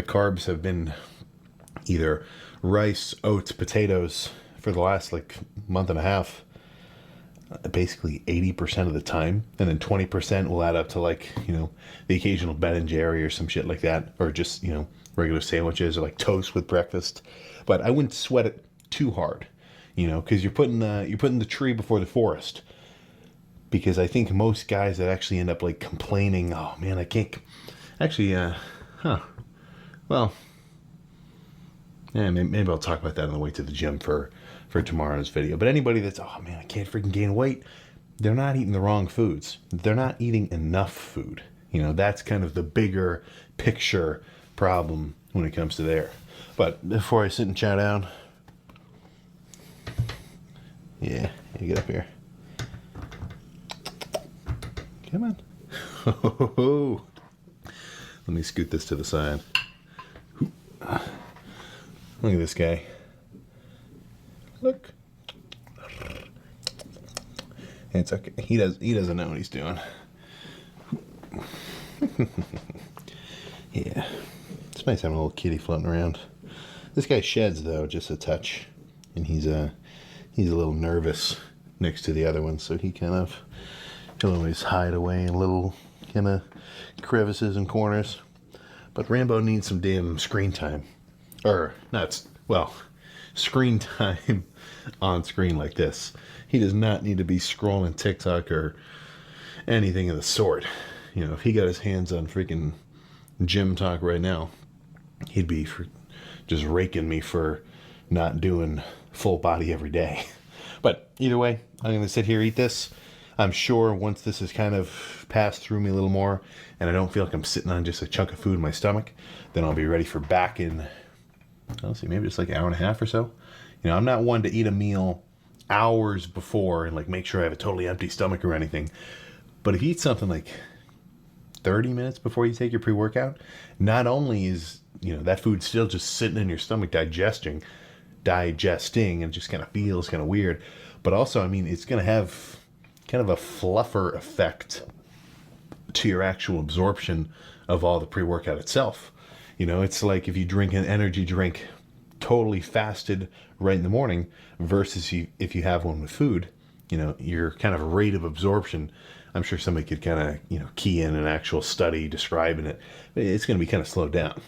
The carbs have been either rice, oats, potatoes for the last like month and a half, basically 80% of the time, and then 20% will add up to like, the occasional Ben and Jerry or some shit like that, or just, regular sandwiches or like toast with breakfast. But I wouldn't sweat it too hard, because you're putting the tree before the forest. Because I think most guys that actually end up like complaining, oh man, I can't actually, well, yeah, maybe I'll talk about that on the way to the gym for tomorrow's video. But anybody that's, oh man, I can't freaking gain weight, they're not eating the wrong foods. They're not eating enough food. That's kind of the bigger picture problem when it comes to there. But before I sit and chow down, yeah, you get up here. Come on. Let me scoot this to the side. Look at this guy. Look. It's okay. He doesn't know what he's doing. Yeah. It's nice having a little kitty floating around. This guy sheds though, just a touch. And he's a little nervous next to the other one, so he'll always hide away in little kind of crevices and corners. But Rambo needs some damn screen time. Screen time on screen like this. He does not need to be scrolling TikTok or anything of the sort. If he got his hands on freaking gym talk right now, he'd be just raking me for not doing full body every day. But either way, I'm going to sit here, eat this. I'm sure once this has kind of passed through me a little more and I don't feel like I'm sitting on just a chunk of food in my stomach, then I'll be ready for back in, let's see, maybe just like an hour and a half or so. I'm not one to eat a meal hours before and like make sure I have a totally empty stomach or anything. But if you eat something like 30 minutes before you take your pre-workout, not only is, that food still just sitting in your stomach digesting, and just kind of feels kind of weird. But also, it's going to have kind of a fluffer effect to your actual absorption of all the pre-workout itself. It's like if you drink an energy drink totally fasted right in the morning versus if you have one with food, your kind of rate of absorption, I'm sure somebody could kind of, key in an actual study describing it. It's going to be kind of slowed down,